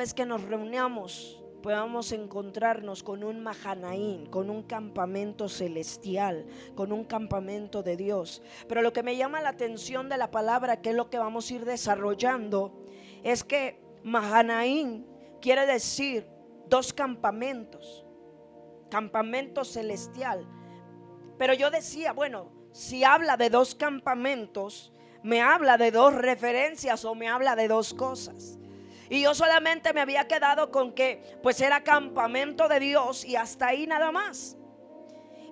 vez que nos reunamos podamos encontrarnos con un Mahanaín, con un campamento celestial, con un campamento de Dios. Pero lo que me llama la atención de la palabra, que es lo que vamos a ir desarrollando, es que Mahanaín quiere decir dos campamentos, campamento celestial. Pero yo decía, bueno, si habla de dos campamentos, me habla de dos referencias o me habla de dos cosas. Y yo solamente me había quedado con que pues era campamento de Dios y hasta ahí nada más.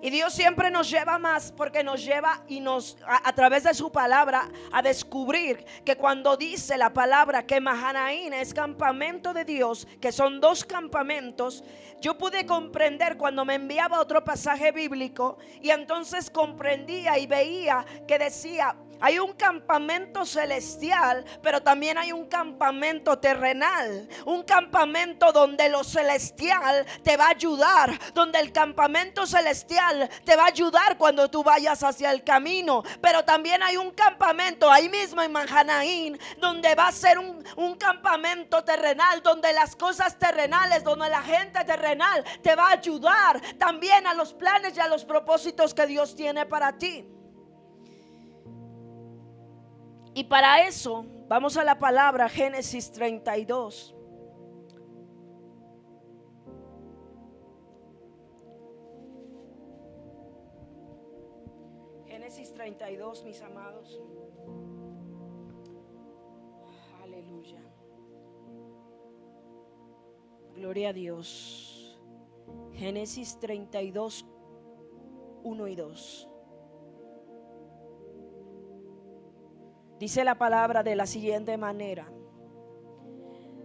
Y Dios siempre nos lleva más, porque nos lleva y nos a través de su palabra a descubrir que cuando dice la palabra que Mahanaín es campamento de Dios, que son dos campamentos, yo pude comprender cuando me enviaba otro pasaje bíblico, y entonces comprendía y veía que decía: hay un campamento celestial, pero también hay un campamento terrenal. Un campamento donde lo celestial te va a ayudar, donde el campamento celestial te va a ayudar cuando tú vayas hacia el camino. Pero también hay un campamento ahí mismo en Mahanaín, donde va a ser un campamento terrenal, donde las cosas terrenales, donde la gente terrenal te va a ayudar también a los planes y a los propósitos que Dios tiene para ti. Y para eso vamos a la palabra Génesis 32. Génesis 32, mis amados. Aleluya. Gloria a Dios. Génesis 32, 1 y 2. Dice la palabra de la siguiente manera.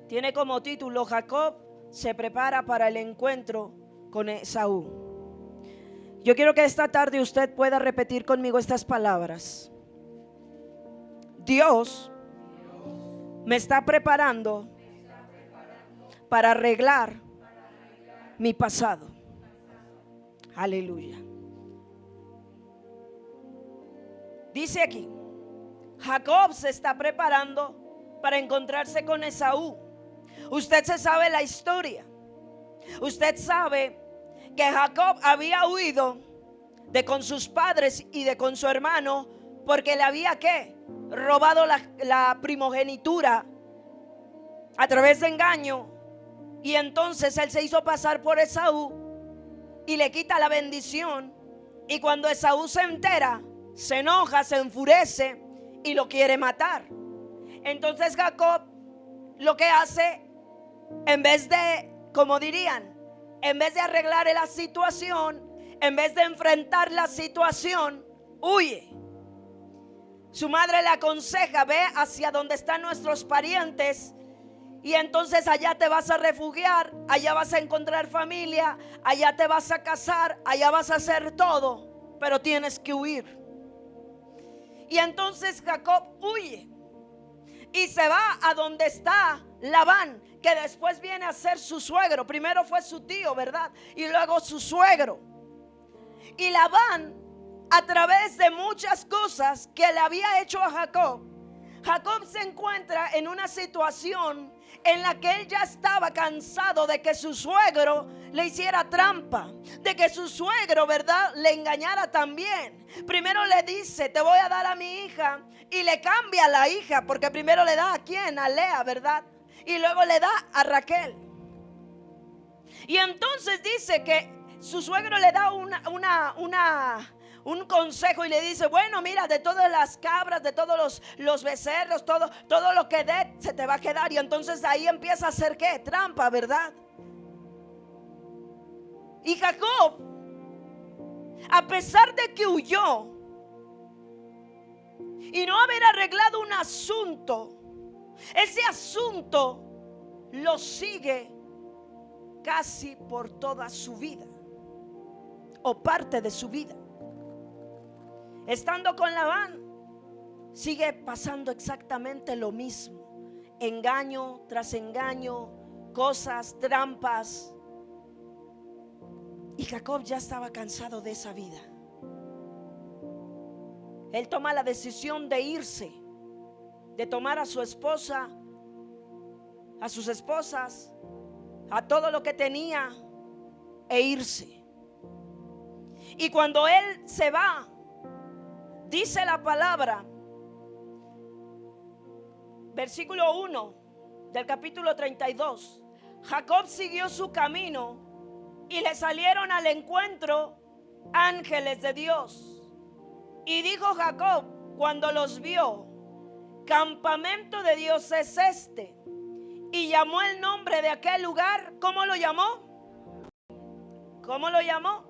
Tiene como título: Jacob se prepara para el encuentro con Esaú. Yo quiero que esta tarde usted pueda repetir conmigo estas palabras. Dios me está preparando para arreglar mi pasado. Aleluya. Dice aquí: Jacob se está preparando para encontrarse con Esaú. Usted se sabe la historia. Usted sabe que Jacob había huido de con sus padres y de con su hermano, porque le había ¿qué? Robado la primogenitura a través de engaño. Y entonces él se hizo pasar por Esaú y le quita la bendición. Y cuando Esaú se entera, se enoja, se enfurece y lo quiere matar. Entonces Jacob lo que hace, en vez de, como dirían, en vez de arreglar la situación, en vez de enfrentar la situación, huye. Su madre le aconseja: ve hacia donde están nuestros parientes, y entonces allá te vas a refugiar, allá vas a encontrar familia, allá te vas a casar, allá vas a hacer todo, pero tienes que huir. Y entonces Jacob huye y se va a donde está Labán, que después viene a ser su suegro. Primero fue su tío, ¿verdad? Y luego su suegro. Y Labán, a través de muchas cosas que le había hecho a Jacob, Jacob se encuentra en una situación en la que él ya estaba cansado de que su suegro le hiciera trampa, de que su suegro, ¿verdad?, le engañara también. Primero le dice: te voy a dar a mi hija, y le cambia a la hija, porque primero le da a quién, a Lea, ¿verdad? Y luego le da a Raquel. Y entonces dice que su suegro le da un consejo y le dice: bueno, mira, de todas las cabras, de todos los becerros, todo lo que dé se te va a quedar. Y entonces ahí empieza a hacer ¿qué? Trampa, ¿verdad? Y Jacob, a pesar de que huyó y no haber arreglado un asunto, ese asunto lo sigue casi por toda su vida, o parte de su vida. Estando con Labán, sigue pasando exactamente lo mismo: engaño tras engaño, cosas, trampas. Y Jacob ya estaba cansado de esa vida. Él toma la decisión de irse, de tomar a su esposa a sus esposas, a todo lo que tenía e irse. Y cuando él se va, dice la palabra, versículo 1 del capítulo 32, Jacob siguió su camino y le salieron al encuentro ángeles de Dios. Y dijo Jacob cuando los vio: campamento de Dios es este. Y llamó el nombre de aquel lugar, ¿cómo lo llamó? ¿Cómo lo llamó?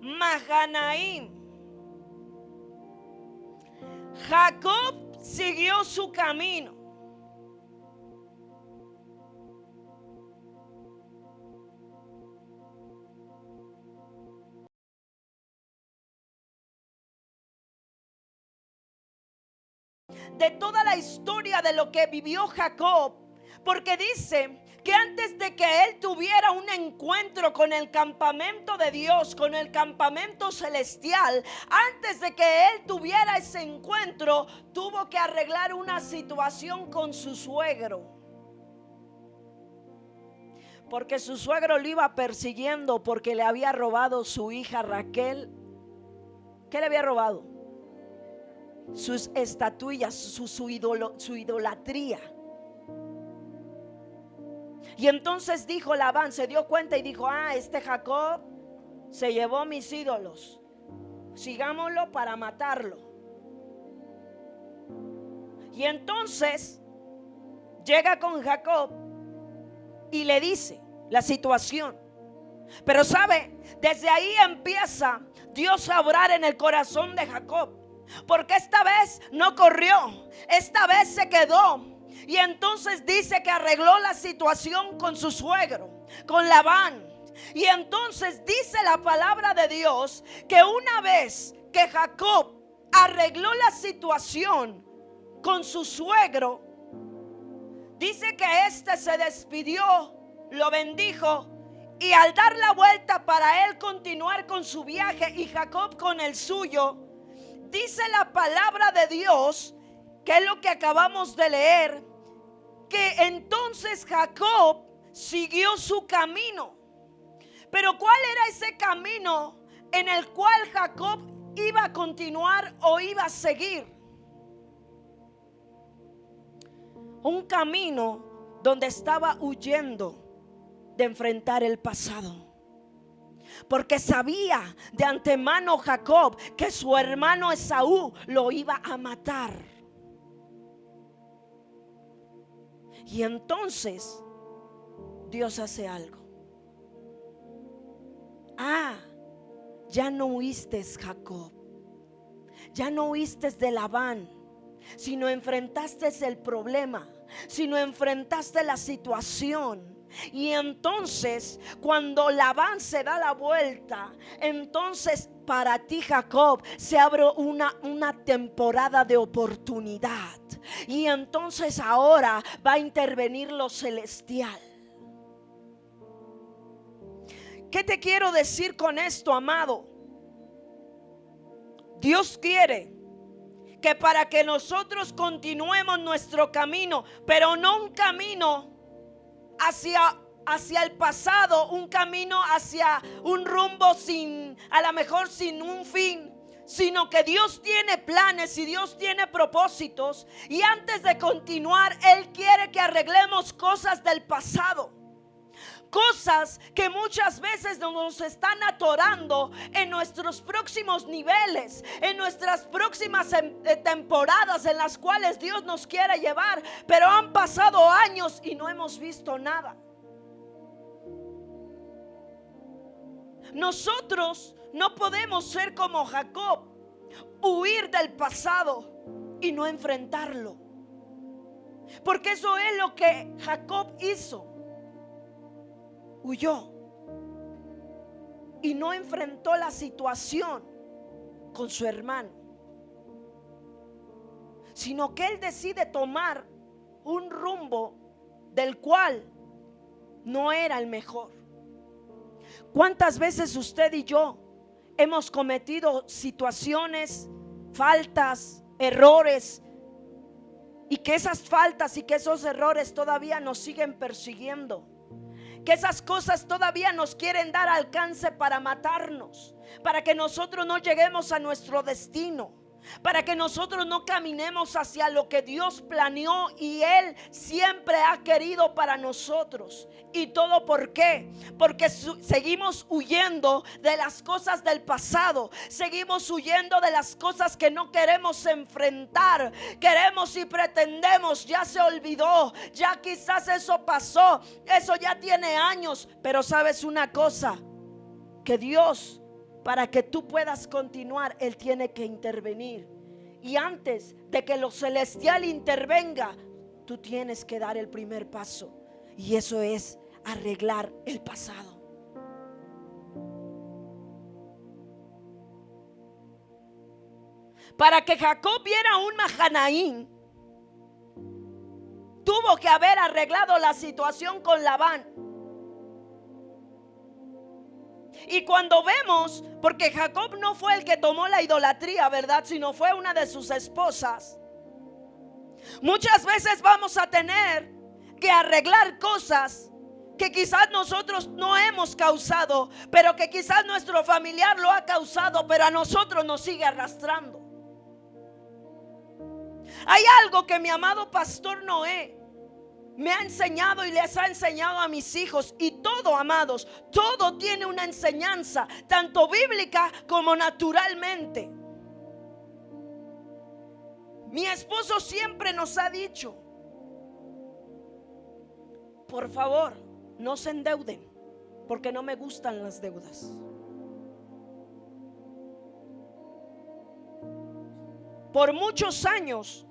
Mahanaim. Jacob siguió su camino. De toda la historia de lo que vivió Jacob, porque dice que antes de que él tuviera un encuentro con el campamento de Dios, con el campamento celestial, antes de que él tuviera ese encuentro, tuvo que arreglar una situación con su suegro. Porque su suegro lo iba persiguiendo porque le había robado su hija Raquel. ¿Qué le había robado? Sus estatuillas, su idolatría. Y entonces dijo Labán, se dio cuenta y dijo: este Jacob se llevó mis ídolos, sigámoslo para matarlo. Y entonces llega con Jacob y le dice la situación. Pero sabe, desde ahí empieza Dios a obrar en el corazón de Jacob. Porque esta vez no corrió, esta vez se quedó. Y entonces dice que arregló la situación con su suegro, con Labán. Y entonces dice la palabra de Dios que una vez que Jacob arregló la situación con su suegro, dice que éste se despidió, lo bendijo, y al dar la vuelta para él continuar con su viaje y Jacob con el suyo, dice la palabra de Dios, que es lo que acabamos de leer, que entonces Jacob siguió su camino. Pero ¿cuál era ese camino en el cual Jacob iba a continuar o iba a seguir? Un camino donde estaba huyendo de enfrentar el pasado. Porque sabía de antemano Jacob que su hermano Esaú lo iba a matar. Y entonces Dios hace algo. Ya no huiste, Jacob. Ya no huiste de Labán, sino enfrentaste el problema, sino enfrentaste la situación. Y entonces cuando Labán se da la vuelta, entonces para ti, Jacob, se abre una temporada de oportunidad. Y entonces ahora va a intervenir lo celestial. ¿Qué te quiero decir con esto, amado? Dios quiere que para que nosotros continuemos nuestro camino, pero no un camino hacia el pasado, un camino hacia un rumbo a lo mejor sin un fin, sino que Dios tiene planes y Dios tiene propósitos. Y antes de continuar, Él quiere que arreglemos cosas del pasado. Cosas que muchas veces nos están atorando en nuestros próximos niveles, en nuestras próximas temporadas en las cuales Dios nos quiere llevar. Pero han pasado años y no hemos visto nada. Nosotros no podemos ser como Jacob, huir del pasado y no enfrentarlo. Porque eso es lo que Jacob hizo. Huyó y no enfrentó la situación con su hermano, sino que él decide tomar un rumbo del cual no era el mejor. ¿Cuántas veces usted y yo hemos cometido situaciones, faltas, errores Y que esas faltas y que esos errores todavía nos siguen persiguiendo. Que esas cosas todavía nos quieren dar alcance para matarnos, para que nosotros no lleguemos a nuestro destino, para que nosotros no caminemos hacia lo que Dios planeó y Él siempre ha querido para nosotros. ¿Y todo por qué? Porque seguimos huyendo de las cosas del pasado, seguimos huyendo de las cosas que no queremos enfrentar. Queremos y pretendemos, ya se olvidó, ya quizás eso pasó, eso ya tiene años. Pero sabes una cosa, que Dios, para que tú puedas continuar, Él tiene que intervenir. Y antes de que lo celestial intervenga, tú tienes que dar el primer paso. Y eso es arreglar el pasado. Para que Jacob viera un Mahanaim, tuvo que haber arreglado la situación con Labán. Y cuando vemos, porque Jacob no fue el que tomó la idolatría, ¿verdad? Sino fue una de sus esposas. Muchas veces vamos a tener que arreglar cosas que quizás nosotros no hemos causado, pero que quizás nuestro familiar lo ha causado, pero a nosotros nos sigue arrastrando. Hay algo que mi amado pastor Noé me ha enseñado y les ha enseñado a mis hijos. Y todo, amados, todo tiene una enseñanza, tanto bíblica como naturalmente. Mi esposo siempre nos ha dicho: por favor, no se endeuden, porque no me gustan las deudas. Por muchos años,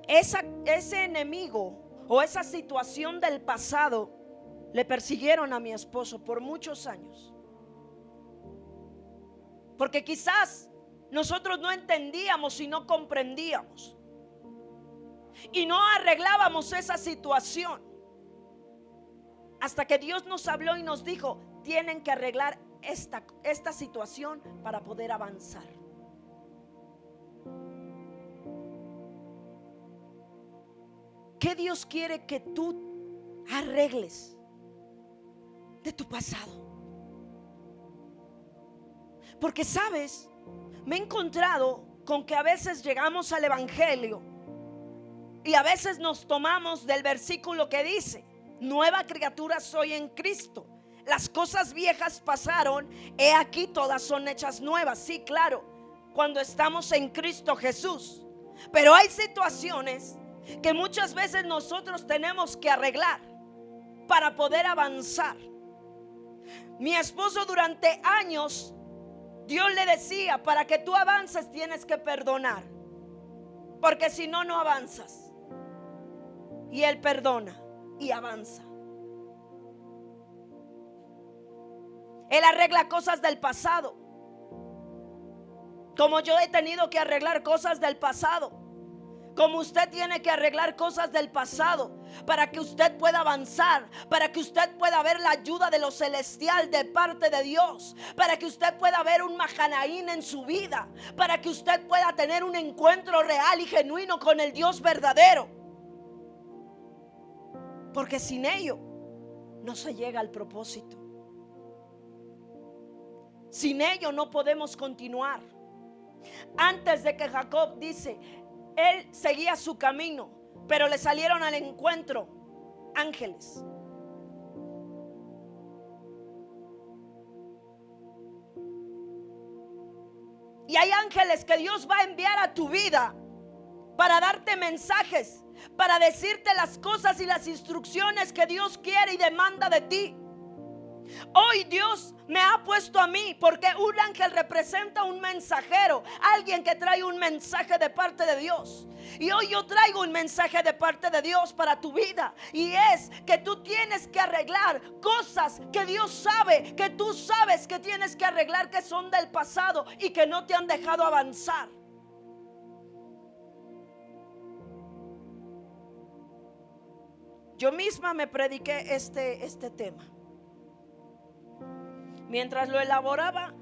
ese enemigo o esa situación del pasado le persiguieron a mi esposo por muchos años. Porque quizás nosotros no entendíamos y no comprendíamos. Y no arreglábamos esa situación. Hasta que Dios nos habló y nos dijo: tienen que arreglar esta situación para poder avanzar. ¿Qué Dios quiere que tú arregles de tu pasado? Porque sabes, me he encontrado con que a veces llegamos al evangelio y a veces nos tomamos del versículo que dice: nueva criatura soy en Cristo, las cosas viejas pasaron, he aquí todas son hechas nuevas. Sí, claro, cuando estamos en Cristo Jesús. Pero hay situaciones que muchas veces nosotros tenemos que arreglar para poder avanzar. Mi esposo durante años, Dios le decía: para que tú avances tienes que perdonar, porque si no, no avanzas. Y él perdona y avanza. Él arregla cosas del pasado, como yo he tenido que arreglar cosas del pasado, como usted tiene que arreglar cosas del pasado, para que usted pueda avanzar, para que usted pueda ver la ayuda de lo celestial de parte de Dios, para que usted pueda ver un Mahanaim en su vida, para que usted pueda tener un encuentro real y genuino con el Dios verdadero. Porque sin ello no se llega al propósito. Sin ello no podemos continuar. Antes de que Jacob dice, él seguía su camino, pero le salieron al encuentro ángeles. Y hay ángeles que Dios va a enviar a tu vida para darte mensajes, para decirte las cosas y las instrucciones que Dios quiere y demanda de ti. Hoy Dios me ha puesto a mí, porque un ángel representa un mensajero, alguien que trae un mensaje de parte de Dios. Y hoy yo traigo un mensaje de parte de Dios para tu vida, y es que tú tienes que arreglar cosas que Dios sabe, que tú sabes que tienes que arreglar, que son del pasado y que no te han dejado avanzar. Yo misma me prediqué este tema. Mientras lo elaboraba,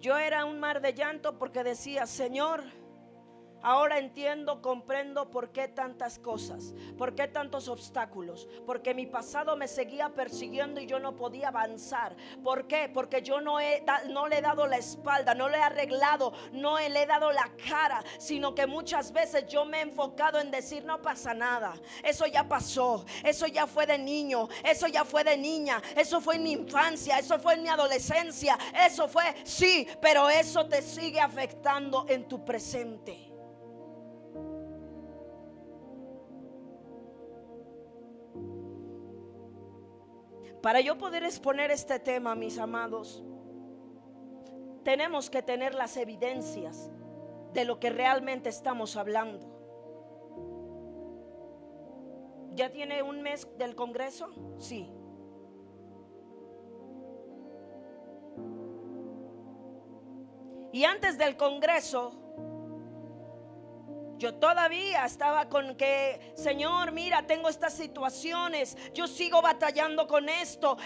yo era un mar de llanto, porque decía: Señor, Ahora entiendo, comprendo por qué tantas cosas, por qué tantos obstáculos, porque mi pasado me seguía persiguiendo y yo no podía avanzar. ¿Por qué? Porque yo no le he dado la espalda, no le he arreglado, no le he dado la cara, sino que muchas veces yo me he enfocado en decir no pasa nada, eso ya pasó, eso ya fue de niño, eso ya fue de niña, eso fue en mi infancia, eso fue en mi adolescencia, eso fue, sí, pero eso te sigue afectando en tu presente. Para yo poder exponer este tema, mis amados, tenemos que tener las evidencias de lo que realmente estamos hablando. ¿Ya tiene un mes del Congreso? Sí. Y antes del Congreso, yo todavía estaba con que, Señor, mira, tengo estas situaciones, yo sigo batallando con esto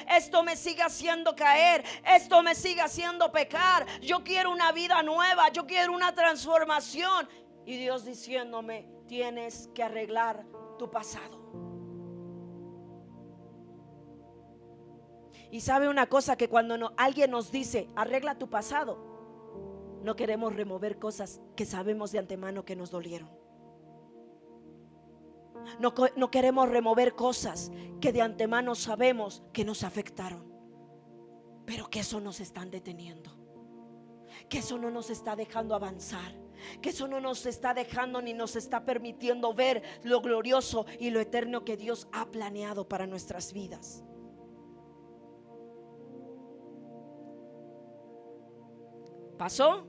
me sigue haciendo caer, esto me sigue haciendo pecar, yo quiero una vida nueva, yo quiero una transformación. Y Dios diciéndome, tienes que arreglar tu pasado. Y sabe una cosa, que cuando alguien nos dice, arregla tu pasado, no queremos remover cosas que sabemos de antemano que nos dolieron. No queremos remover cosas que de antemano sabemos que nos afectaron, pero que eso nos están deteniendo, que eso no nos está dejando avanzar, que eso no nos está dejando ni nos está permitiendo ver lo glorioso y lo eterno que Dios ha planeado para nuestras vidas. Pasó,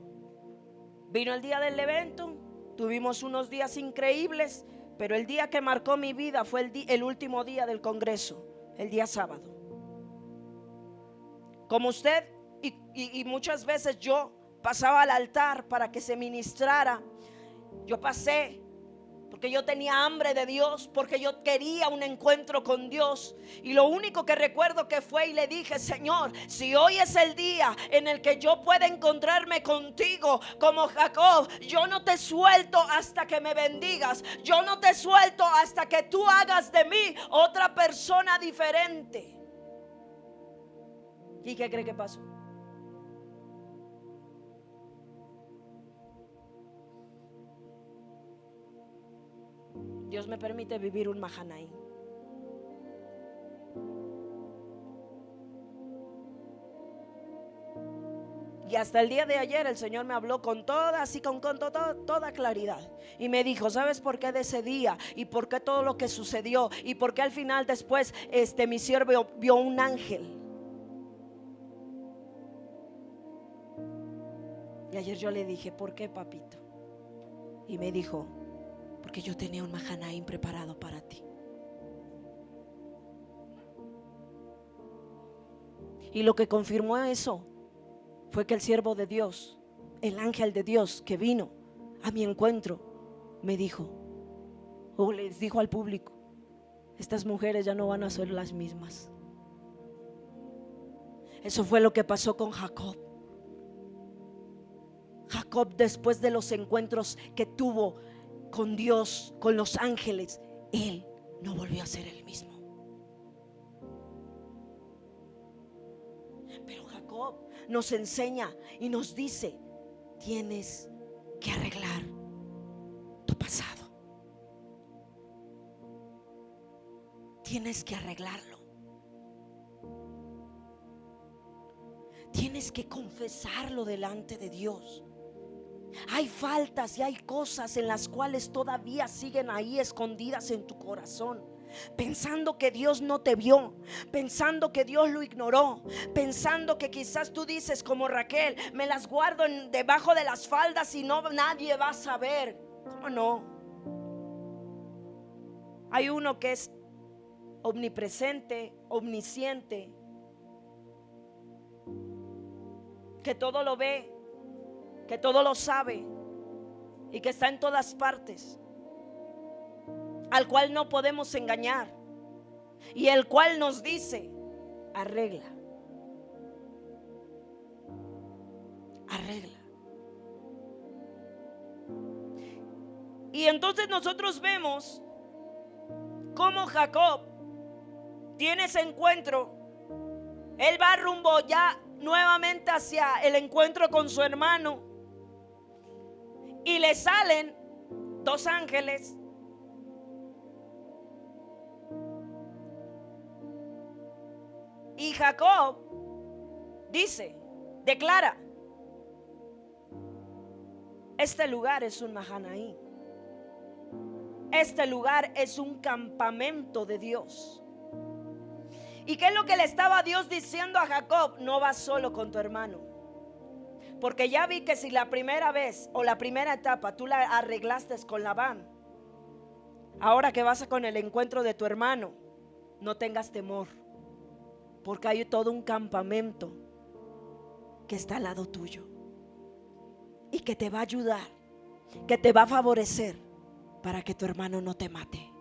vino el día del evento, tuvimos unos días increíbles, pero el día que marcó mi vida fue el último día del Congreso, el día sábado. Como usted y muchas veces yo pasaba al altar para que se ministrara, yo pasé porque yo tenía hambre de Dios, porque yo quería un encuentro con Dios. Y lo único que recuerdo que fue y le dije, Señor, si hoy es el día en el que yo pueda encontrarme contigo como Jacob, yo no te suelto hasta que me bendigas, yo no te suelto hasta que tú hagas de mí otra persona diferente. ¿Y qué cree que pasó? Dios me permite vivir un Mahanaim. Y hasta el día de ayer el Señor me habló con toda, así con toda claridad. Y me dijo, ¿sabes por qué de ese día? Y por qué todo lo que sucedió. Y por qué al final después mi siervo vio un ángel. Y ayer yo le dije, ¿por qué, papito? Y me dijo, porque yo tenía un Mahanaim preparado para ti. Y lo que confirmó eso fue que el siervo de Dios, el ángel de Dios que vino a mi encuentro, me dijo, o les dijo al público, estas mujeres ya no van a ser las mismas. Eso fue lo que pasó con Jacob. Jacob, después de los encuentros que tuvo con Dios, con los ángeles, él no volvió a ser el mismo. Pero Jacob nos enseña y nos dice, tienes que arreglar tu pasado. Tienes que arreglarlo. Tienes que confesarlo delante de Dios. Hay faltas y hay cosas en las cuales todavía siguen ahí escondidas en tu corazón, pensando que Dios no te vio, pensando que Dios lo ignoró, pensando que quizás tú dices como Raquel, me las guardo debajo de las faldas y no, nadie va a saber. ¿Cómo no? Hay uno que es omnipresente, omnisciente, que todo lo ve, que todo lo sabe y que está en todas partes, al cual no podemos engañar y el cual nos dice, arregla, arregla. Y entonces nosotros vemos cómo Jacob tiene ese encuentro. Él va rumbo ya nuevamente hacia el encuentro con su hermano. Y le salen dos ángeles. Y Jacob dice, declara: este lugar es un Mahanaim. Este lugar es un campamento de Dios. ¿Y qué es lo que le estaba Dios diciendo a Jacob? No vas solo con tu hermano. Porque ya vi que si la primera vez o la primera etapa tú la arreglaste con Labán, ahora que vas con el encuentro de tu hermano, no tengas temor. Porque hay todo un campamento que está al lado tuyo y que te va a ayudar, que te va a favorecer para que tu hermano no te mate.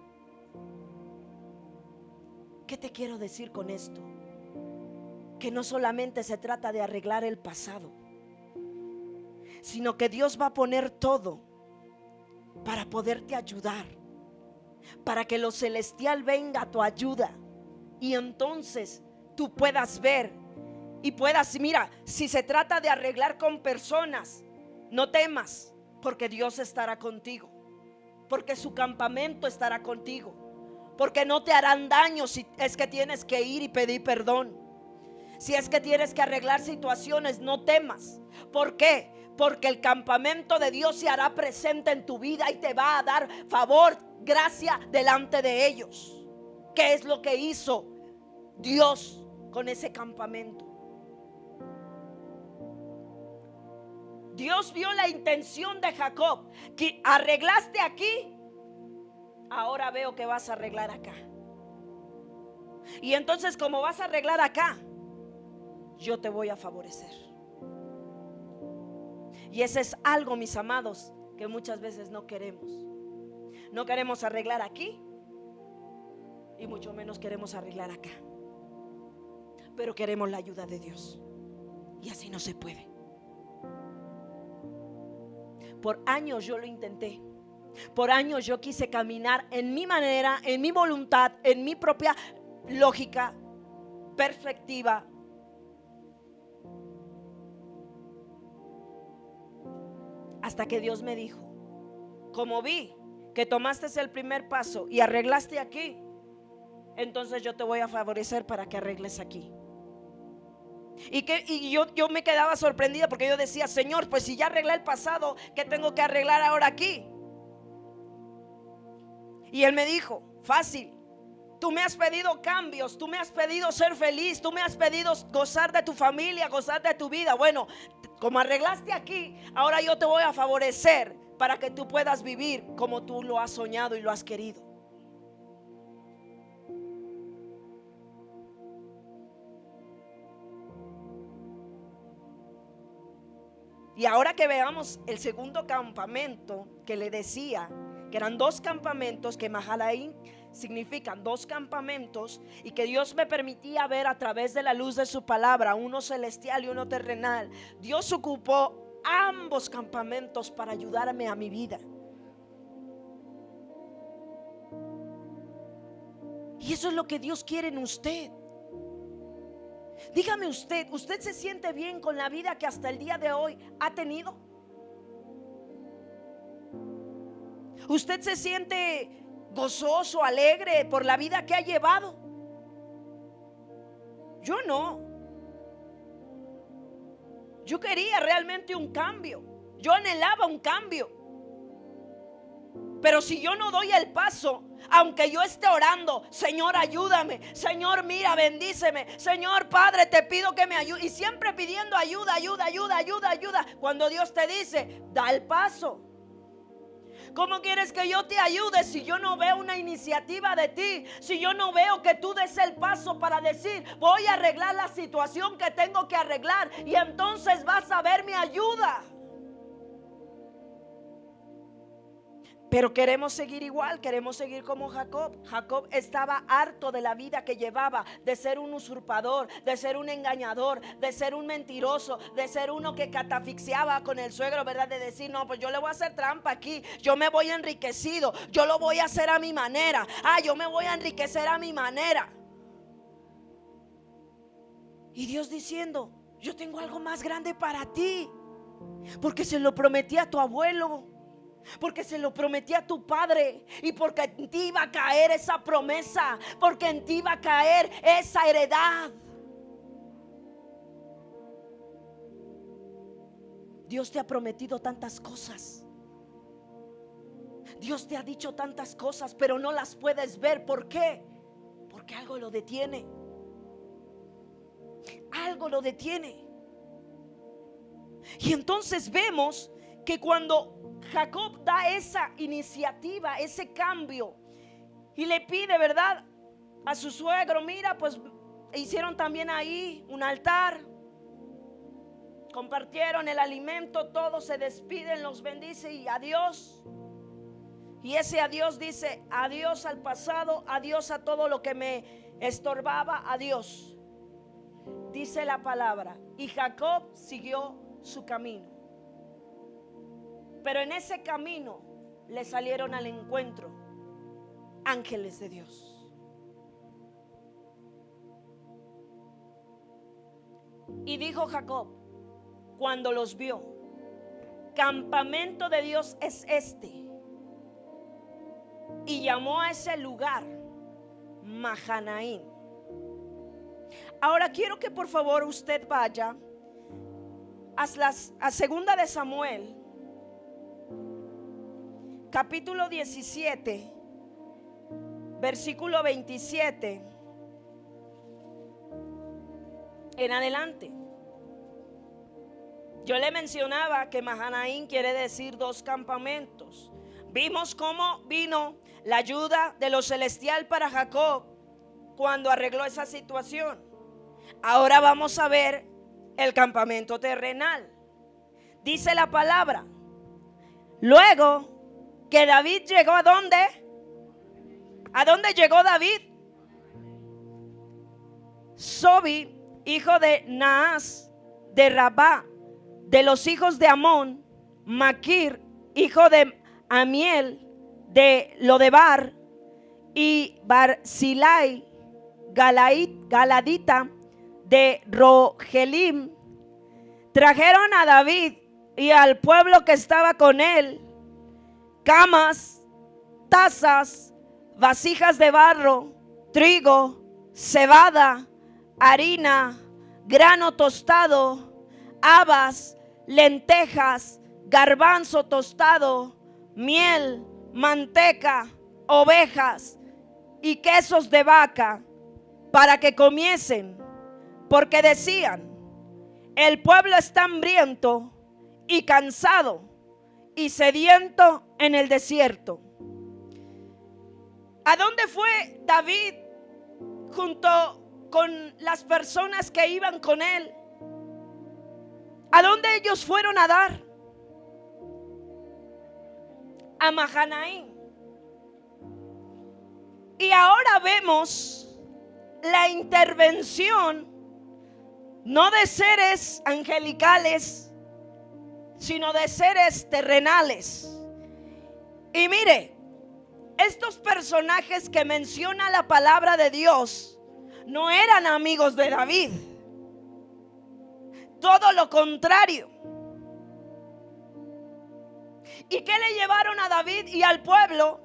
¿Qué te quiero decir con esto? Que no solamente se trata de arreglar el pasado, sino que Dios va a poner todo para poderte ayudar, para que lo celestial venga a tu ayuda y entonces tú puedas ver y puedas, mira, si se trata de arreglar con personas, no temas, porque Dios estará contigo, porque su campamento estará contigo, porque no te harán daño si es que tienes que ir y pedir perdón. Si es que tienes que arreglar situaciones, no temas. ¿Por qué? Porque el campamento de Dios se hará presente en tu vida y te va a dar favor, gracia delante de ellos. ¿Qué es lo que hizo Dios con ese campamento? Dios vio la intención de Jacob, que arreglaste aquí, ahora veo que vas a arreglar acá. Y entonces, como vas a arreglar acá, yo te voy a favorecer. Y ese es algo, mis amados, que muchas veces no queremos. No queremos arreglar aquí y mucho menos queremos arreglar acá, pero queremos la ayuda de Dios y así no se puede. Por años yo lo intenté. Por años yo quise caminar en mi manera, en mi voluntad, en mi propia lógica, perspectiva. Hasta que Dios me dijo: como vi que tomaste el primer paso y arreglaste aquí, entonces yo te voy a favorecer para que arregles aquí. Y yo me quedaba sorprendida, porque yo decía: Señor, pues si ya arreglé el pasado, ¿qué tengo que arreglar ahora aquí? Y Él me dijo: fácil. Tú me has pedido cambios, tú me has pedido ser feliz, tú me has pedido gozar de tu familia, gozar de tu vida. Bueno, como arreglaste aquí, ahora yo te voy a favorecer para que tú puedas vivir como tú lo has soñado y lo has querido. Y ahora que veamos el segundo campamento, que le decía que eran dos campamentos, que Mahanaim significan dos campamentos, y que Dios me permitía ver a través de la luz de su palabra, uno celestial y uno terrenal. Dios ocupó ambos campamentos para ayudarme a mi vida. Y eso es lo que Dios quiere en usted. Dígame usted, ¿usted se siente bien con la vida que hasta el día de hoy ha tenido? ¿Usted se siente gozoso, alegre por la vida que ha llevado? Yo no. Yo quería realmente un cambio. Yo anhelaba un cambio. Pero si yo no doy el paso, aunque yo esté orando: Señor, ayúdame, Señor, mira, bendíceme, Señor, Padre, te pido que me ayude, y siempre pidiendo ayuda, cuando Dios te dice: da el paso. ¿Cómo quieres que yo te ayude si yo no veo una iniciativa de ti? Si yo no veo que tú des el paso para decir: voy a arreglar la situación que tengo que arreglar, y entonces vas a ver mi ayuda. Pero queremos seguir igual, queremos seguir como Jacob. Jacob estaba harto de la vida que llevaba, de ser un usurpador, de ser un engañador, de ser un mentiroso, de ser uno que catafixiaba con el suegro, ¿verdad? De decir, no, pues yo le voy a hacer trampa aquí, yo me voy enriquecido, yo lo voy a hacer a mi manera. Yo me voy a enriquecer a mi manera. Y Dios diciendo, yo tengo algo más grande para ti, porque se lo prometí a tu abuelo, porque se lo prometí a tu padre, y porque en ti iba a caer esa promesa, porque en ti iba a caer esa heredad. Dios te ha prometido tantas cosas, Dios te ha dicho tantas cosas, pero no las puedes ver. ¿Por qué? Porque algo lo detiene. Algo lo detiene. Y entonces vemos que cuando Jacob da esa iniciativa, ese cambio, y le pide, ¿verdad?, a su suegro, mira, pues hicieron también ahí un altar, compartieron el alimento, todos se despiden, los bendice y adiós. Y ese adiós dice, adiós al pasado, adiós a todo lo que me estorbaba, adiós. Dice la palabra, y Jacob siguió su camino. Pero en ese camino le salieron al encuentro ángeles de Dios. Y dijo Jacob, cuando los vio, campamento de Dios es este. Y llamó a ese lugar Mahanaim. Ahora quiero que por favor usted vaya a segunda de Samuel, capítulo 17, versículo 27 en adelante. Yo le mencionaba que Mahanaim quiere decir dos campamentos. Vimos cómo vino la ayuda de lo celestial para Jacob cuando arregló esa situación. Ahora vamos a ver el campamento terrenal. Dice la palabra, luego que David llegó, ¿a dónde? ¿A dónde llegó David? Sobi, hijo de Naas, de Rabá, de los hijos de Amón, Maquir, hijo de Amiel, de Lodebar, y Barzilai, Galadita, de Rogelim, trajeron a David y al pueblo que estaba con él camas, tazas, vasijas de barro, trigo, cebada, harina, grano tostado, habas, lentejas, garbanzo tostado, miel, manteca, ovejas y quesos de vaca para que comiesen, porque decían, el pueblo está hambriento y cansado y sediento en el desierto. ¿A dónde fue David junto con las personas que iban con él? ¿A dónde ellos fueron a dar? A Mahanaim. Y ahora vemos la intervención no de seres angelicales, sino de seres terrenales. Y mire, estos personajes que menciona la palabra de Dios no eran amigos de David. Todo lo contrario. ¿Y qué le llevaron a David y al pueblo?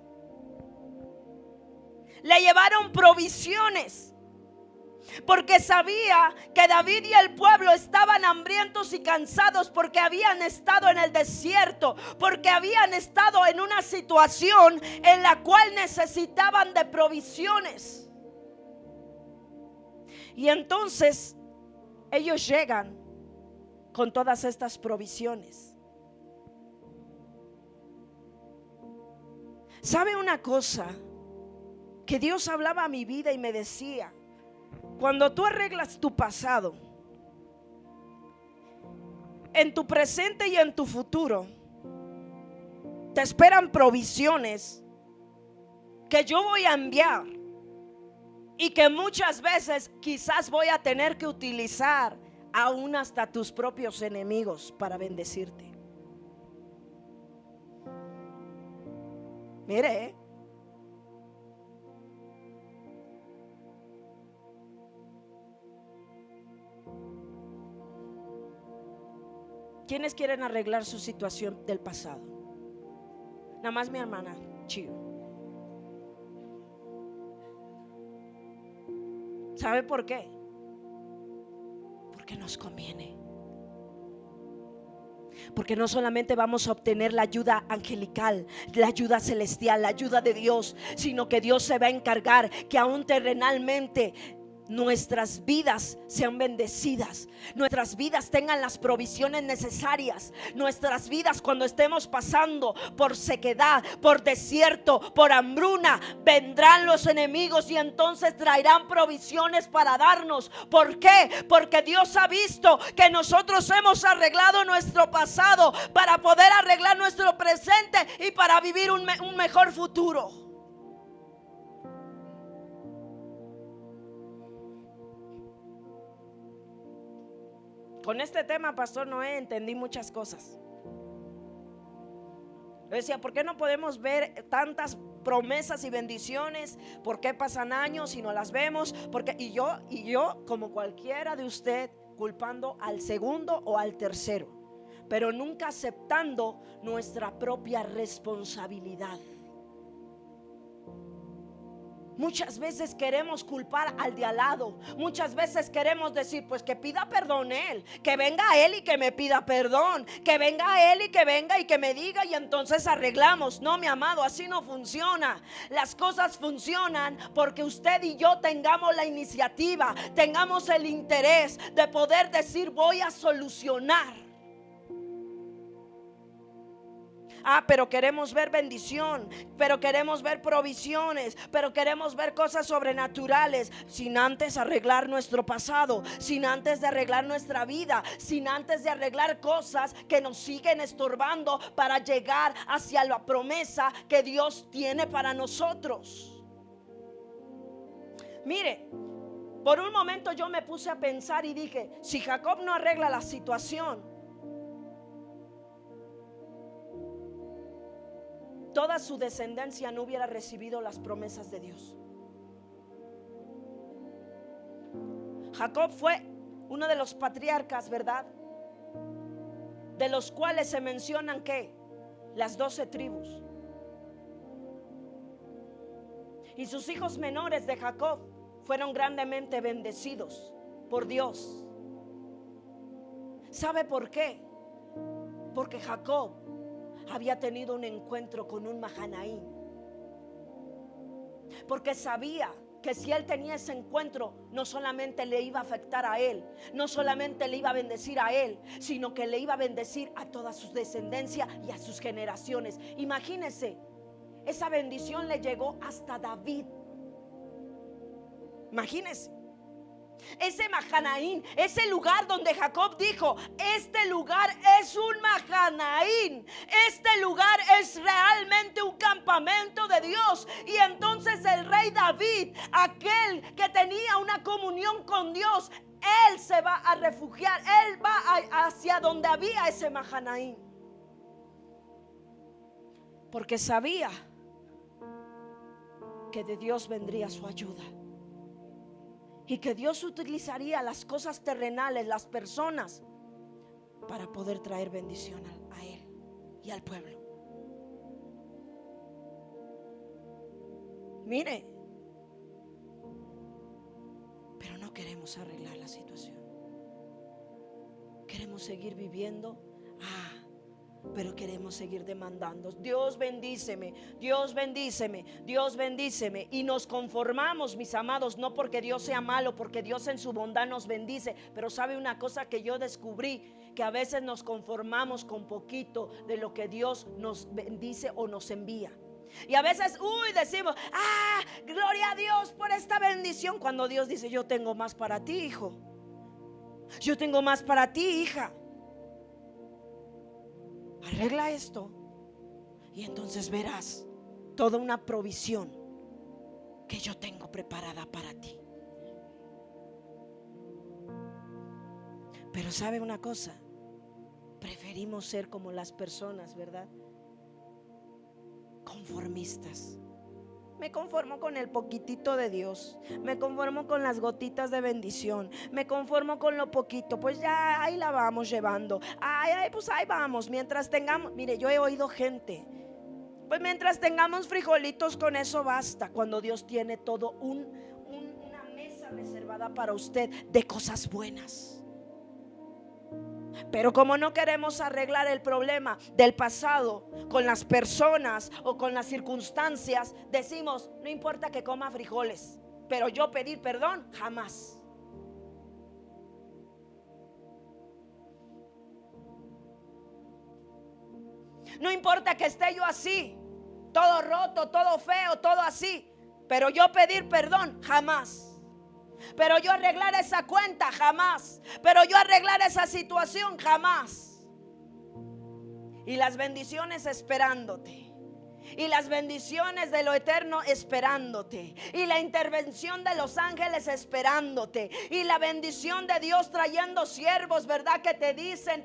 Le llevaron provisiones. Porque sabía que David y el pueblo estaban hambrientos y cansados porque habían estado en el desierto, porque habían estado en una situación en la cual necesitaban de provisiones. Y entonces ellos llegan con todas estas provisiones. ¿Sabe una cosa? Que Dios hablaba a mi vida y me decía, cuando tú arreglas tu pasado, en tu presente y en tu futuro, te esperan provisiones que yo voy a enviar y que muchas veces quizás voy a tener que utilizar aún hasta tus propios enemigos para bendecirte. Mire, ¿quiénes quieren arreglar su situación del pasado? Nada más mi hermana Chio. ¿Sabe por qué? Porque nos conviene. Porque no solamente vamos a obtener la ayuda angelical, la ayuda celestial, la ayuda de Dios, sino que Dios se va a encargar que aún terrenalmente nuestras vidas sean bendecidas, nuestras vidas tengan las provisiones necesarias, nuestras vidas cuando estemos pasando por sequedad, por desierto, por hambruna, vendrán los enemigos y entonces traerán provisiones para darnos. ¿Por qué? Porque Dios ha visto que nosotros hemos arreglado nuestro pasado para poder arreglar nuestro presente y para vivir un mejor futuro. Con este tema, Pastor Noé, entendí muchas cosas. Yo decía, ¿por qué no podemos ver tantas promesas y bendiciones? ¿Por qué pasan años y no las vemos? Porque, y yo, como cualquiera de usted, culpando al segundo o al tercero, pero nunca aceptando nuestra propia responsabilidad. Muchas veces queremos culpar al de al lado. Muchas veces queremos decir, pues que pida perdón él, que venga él y que me pida perdón, que venga él y que venga y que me diga y entonces arreglamos. No, mi amado, así no funciona. Las cosas funcionan porque usted y yo tengamos la iniciativa, tengamos el interés de poder decir, voy a solucionar. Pero queremos ver bendición, pero queremos ver provisiones, pero queremos ver cosas sobrenaturales sin antes arreglar nuestro pasado, sin antes de arreglar nuestra vida, sin antes de arreglar cosas que nos siguen estorbando para llegar hacia la promesa que Dios tiene para nosotros. Mire, por un momento yo me puse a pensar y dije, si Jacob no arregla la situación, toda su descendencia no hubiera recibido las promesas de Dios. Jacob fue uno de los patriarcas, ¿verdad? De los cuales se mencionan que las 12 tribus. Y sus hijos menores de Jacob fueron grandemente bendecidos por Dios. ¿Sabe por qué? Porque Jacob había tenido un encuentro con un Mahanaín. Porque sabía que si él tenía ese encuentro, no solamente le iba a afectar a él, no solamente le iba a bendecir a él, sino que le iba a bendecir a toda su descendencia y a sus generaciones. Imagínense, esa bendición le llegó hasta David. Imagínense. Ese Mahanaín, ese lugar donde Jacob dijo, este lugar es un Mahanaín, este lugar es realmente un campamento de Dios. Y entonces el rey David, aquel que tenía una comunión con Dios, él se va a refugiar, él va hacia donde había ese Mahanaín, porque sabía que de Dios vendría su ayuda. Y que Dios utilizaría las cosas terrenales, las personas, para poder traer bendición a él y al pueblo. Mire, pero no queremos arreglar la situación. Queremos seguir viviendo. Pero queremos seguir demandando. Dios bendíceme, Dios bendíceme, Dios bendíceme. Y nos conformamos, mis amados, no porque Dios sea malo, porque Dios en su bondad nos bendice. Pero sabe una cosa que yo descubrí, que a veces nos conformamos con poquito de lo que Dios nos bendice o nos envía. Y a veces, decimos, gloria a Dios por esta bendición, cuando Dios dice, yo tengo más para ti, hijo. Yo tengo más para ti, hija. Arregla esto Y entonces verás toda una provisión que yo tengo preparada para ti. Pero ¿sabe una cosa? Preferimos ser como las personas, ¿verdad? Conformistas. Me conformo con el poquitito de Dios, me conformo con las gotitas de bendición, me conformo con lo poquito, pues ya ahí la vamos llevando. Pues ahí vamos, mientras tengamos, mire, yo he oído gente, pues mientras tengamos frijolitos con eso basta, cuando Dios tiene todo una mesa reservada para usted de cosas buenas. Pero como no queremos arreglar el problema del pasado con las personas o con las circunstancias, decimos, no importa que coma frijoles, pero yo pedir perdón, jamás. No importa que esté yo así, todo roto, todo feo, todo así, pero yo pedir perdón, jamás. Pero yo arreglar esa cuenta, jamás. Pero yo arreglar esa situación, jamás. Y las bendiciones esperándote. Y las bendiciones de lo eterno esperándote. Y la intervención de los ángeles esperándote. Y la bendición de Dios trayendo siervos, ¿verdad? Que te dicen,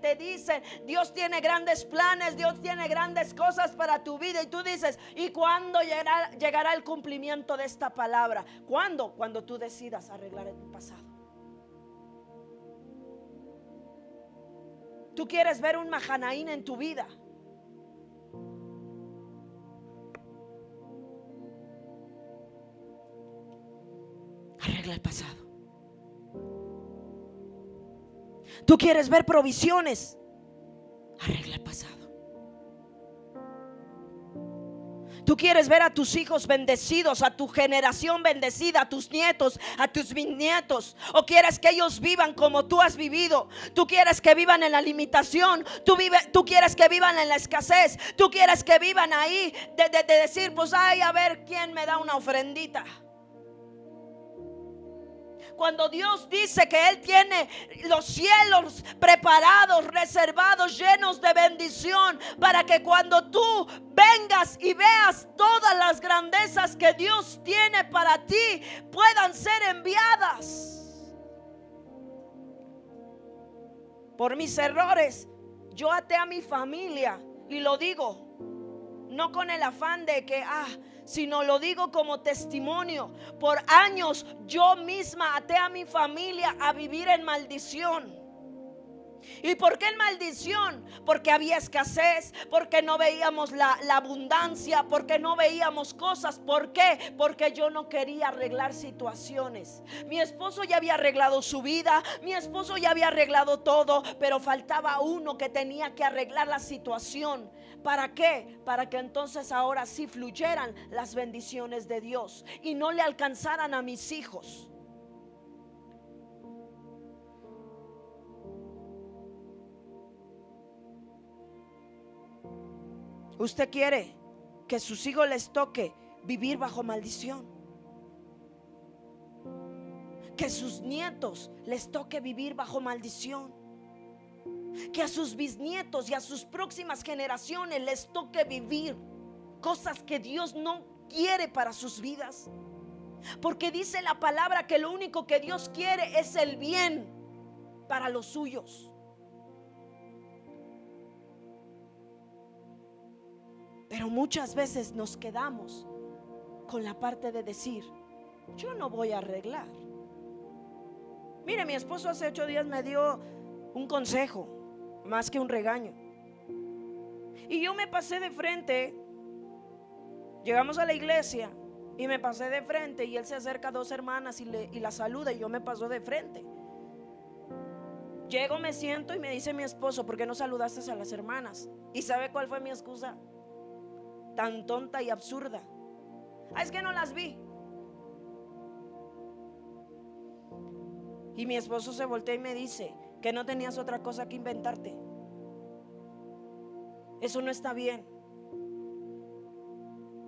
Dios tiene grandes planes, Dios tiene grandes cosas para tu vida. Y tú dices, ¿y cuándo llegará el cumplimiento de esta palabra? ¿Cuándo? Cuando tú decidas arreglar el pasado. Tú quieres ver un Mahanaín en tu vida. Arregla el pasado. Tú quieres ver provisiones. Arregla el pasado. Tú quieres ver a tus hijos bendecidos, a tu generación bendecida, a tus nietos, a tus bisnietos. O quieres que ellos vivan como tú has vivido. Tú quieres que vivan en la limitación. Tú quieres que vivan en la escasez. Tú quieres que vivan ahí de decir, pues ay, a ver quién me da una ofrendita. Cuando Dios dice que Él tiene los cielos preparados, reservados, llenos de bendición, para que cuando tú vengas y veas todas las grandezas que Dios tiene para ti, puedan ser enviadas. Por mis errores, yo até a mi familia, y lo digo no con el afán de que sino lo digo como testimonio. Por años yo misma até a mi familia a vivir en maldición. ¿Y por qué en maldición? Porque había escasez, porque no veíamos la abundancia, porque no veíamos cosas. ¿Por qué? Porque yo no quería arreglar situaciones. Mi esposo ya había arreglado su vida, mi esposo ya había arreglado todo, pero faltaba uno que tenía que arreglar la situación. ¿Para qué? Para que entonces ahora sí fluyeran las bendiciones de Dios y no le alcanzaran a mis hijos. ¿Usted quiere que sus hijos les toque vivir bajo maldición? Que sus nietos les toque vivir bajo maldición. Que a sus bisnietos y a sus próximas generaciones les toque vivir cosas que Dios no quiere para sus vidas. Porque dice la palabra que lo único que Dios quiere es el bien para los suyos. Pero muchas veces nos quedamos con la parte de decir, yo no voy a arreglar. Mire, mi esposo hace 8 días me dio un consejo, más que un regaño. Y yo me pasé de frente. Llegamos a la iglesia y me pasé de frente, y él se acerca a 2 hermanas y la saluda, y yo me paso de frente. Llego, me siento y me dice mi esposo, ¿por qué no saludaste a las hermanas? ¿Y sabe cuál fue mi excusa? Tan tonta y absurda. Es que no las vi. Y mi esposo se voltea y me dice que no tenías otra cosa que inventarte. Eso no está bien.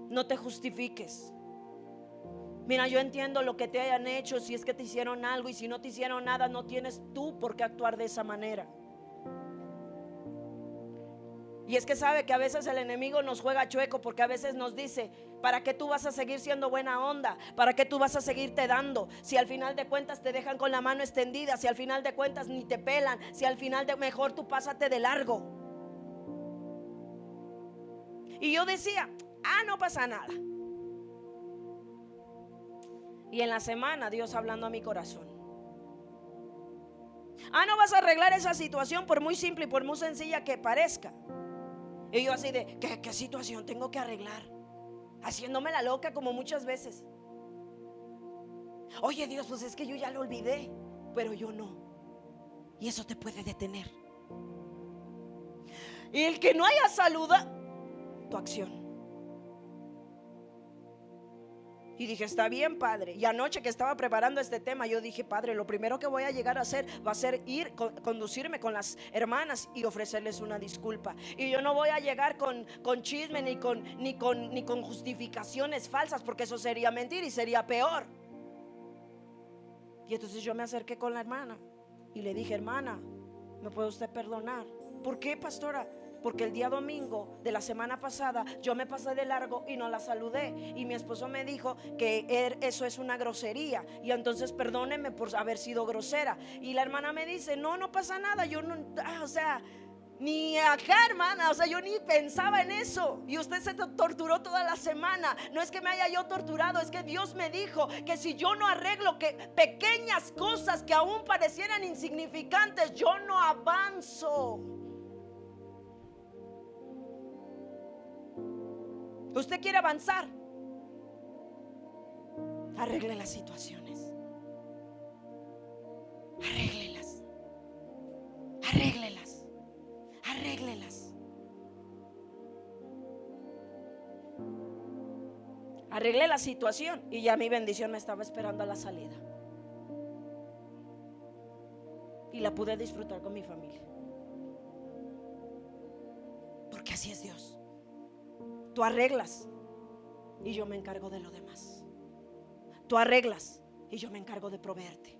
No te justifiques. Mira, yo entiendo lo que te hayan hecho, si es que te hicieron algo, y si no te hicieron nada, no tienes tú por qué actuar de esa manera. Y es que sabe que a veces el enemigo nos juega chueco, porque a veces nos dice: ¿para qué tú vas a seguir siendo buena onda? ¿Para qué tú vas a seguirte dando? Si al final de cuentas te dejan con la mano extendida, si al final de cuentas ni te pelan, si al final de mejor tú pásate de largo. Y yo decía: no pasa nada. Y en la semana Dios hablando a mi corazón: no vas a arreglar esa situación, por muy simple y por muy sencilla que parezca. Y yo así de: ¿qué situación tengo que arreglar? Haciéndome la loca como muchas veces. Oye Dios, pues es que yo ya lo olvidé, pero yo no. Y eso te puede detener. Y el que no haya saluda tu acción. Y dije: está bien, Padre. Y anoche que estaba preparando este tema, yo dije: Padre, lo primero que voy a llegar a hacer va a ser conducirme con las hermanas y ofrecerles una disculpa. Y yo no voy a llegar con chisme ni con justificaciones falsas, porque eso sería mentir y sería peor. Y entonces yo me acerqué con la hermana y le dije: hermana, ¿me puede usted perdonar? ¿Por qué, pastora? Porque el día domingo de la semana pasada yo me pasé de largo y no la saludé, y mi esposo me dijo que eso es una grosería, y entonces perdóneme por haber sido grosera. Y la hermana me dice: no pasa nada. Yo no, ni acá, hermana, yo ni pensaba en eso. Y usted se torturó toda la semana. No es que me haya yo torturado, es que Dios me dijo que si yo no arreglo que pequeñas cosas que aún parecieran insignificantes, yo no avanzo. Usted quiere avanzar, arregle las situaciones, arréglelas, arréglelas, arréglelas. Arreglé la situación y ya mi bendición me estaba esperando a la salida, y la pude disfrutar con mi familia, porque así es Dios. Tú arreglas y yo me encargo de lo demás. Tú arreglas y yo me encargo de proveerte.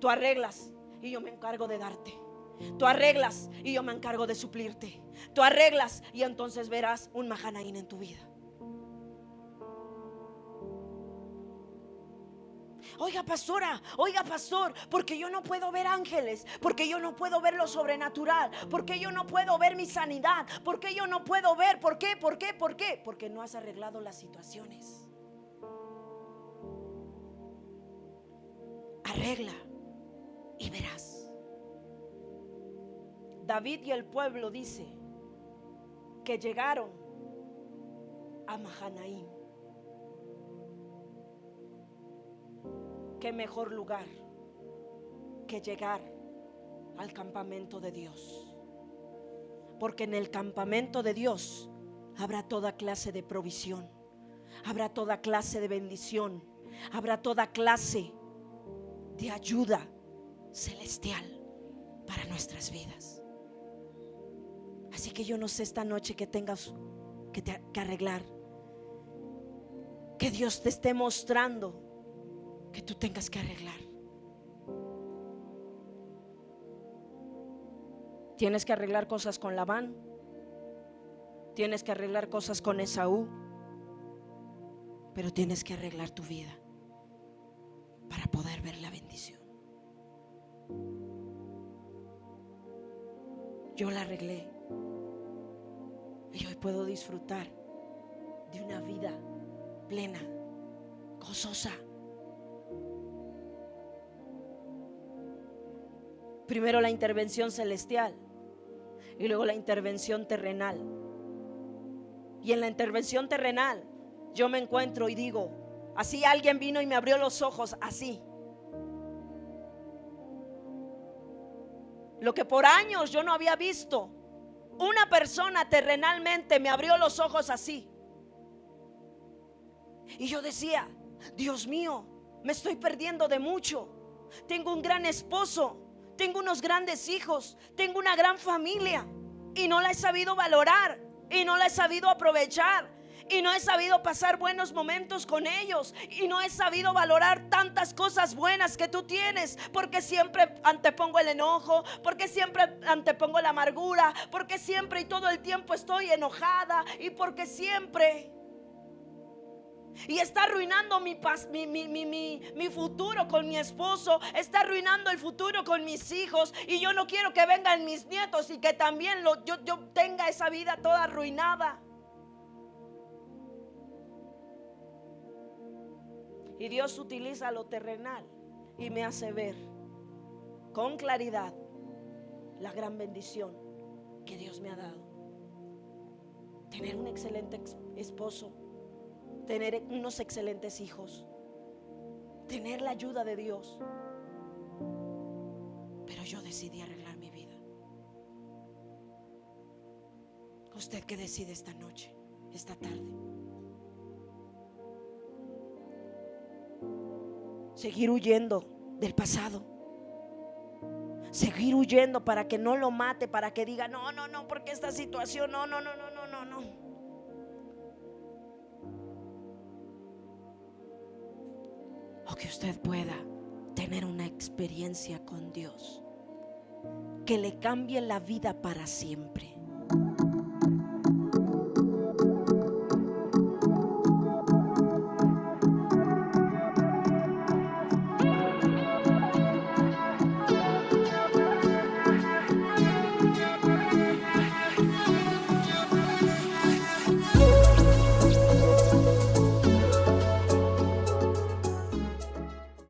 Tú arreglas y yo me encargo de darte. Tú arreglas y yo me encargo de suplirte. Tú arreglas y entonces verás un Mahanaim en tu vida. Oiga, pastora, oiga, pastor, porque yo no puedo ver ángeles, porque yo no puedo ver lo sobrenatural, porque yo no puedo ver mi sanidad, porque yo no puedo ver. ¿Por qué? Porque no has arreglado las situaciones. Arregla y verás. David y el pueblo dice que llegaron a Mahanaim. Qué mejor lugar que llegar al campamento de Dios, porque en el campamento de Dios habrá toda clase de provisión, habrá toda clase de bendición, habrá toda clase de ayuda celestial para nuestras vidas. Así que yo no sé esta noche que tengas que arreglar, que Dios te esté mostrando que tú tengas que arreglar. Tienes que arreglar cosas con Labán, tienes que arreglar cosas con Esaú, pero tienes que arreglar tu vida para poder ver la bendición. Yo la arreglé y hoy puedo disfrutar de una vida plena, gozosa. Primero la intervención celestial y luego la intervención terrenal. Y en la intervención terrenal yo me encuentro y digo: así alguien vino y me abrió los ojos, así. Lo que por años yo no había visto, una persona terrenalmente me abrió los ojos así. Y yo decía: Dios mío, me estoy perdiendo de mucho. Tengo un gran esposo, tengo unos grandes hijos, tengo una gran familia, y no la he sabido valorar y no la he sabido aprovechar. y no he sabido pasar buenos momentos con ellos, y no he sabido valorar tantas cosas buenas que tú tienes, porque siempre antepongo el enojo, porque siempre antepongo la amargura, porque siempre y todo el tiempo estoy enojada, y porque siempre. Y está arruinando mi futuro con mi esposo, está arruinando el futuro con mis hijos, y yo no quiero que vengan mis nietos y que también yo tenga esa vida toda arruinada. Y Dios utiliza lo terrenal y me hace ver con claridad la gran bendición que Dios me ha dado. Tener un excelente esposo, tener unos excelentes hijos, tener la ayuda de Dios. Pero yo decidí arreglar mi vida. ¿Usted qué decide esta noche, esta tarde? Seguir huyendo del pasado, seguir huyendo para que no lo mate, para que diga no, porque esta situación, no. O que usted pueda tener una experiencia con Dios que le cambie la vida para siempre.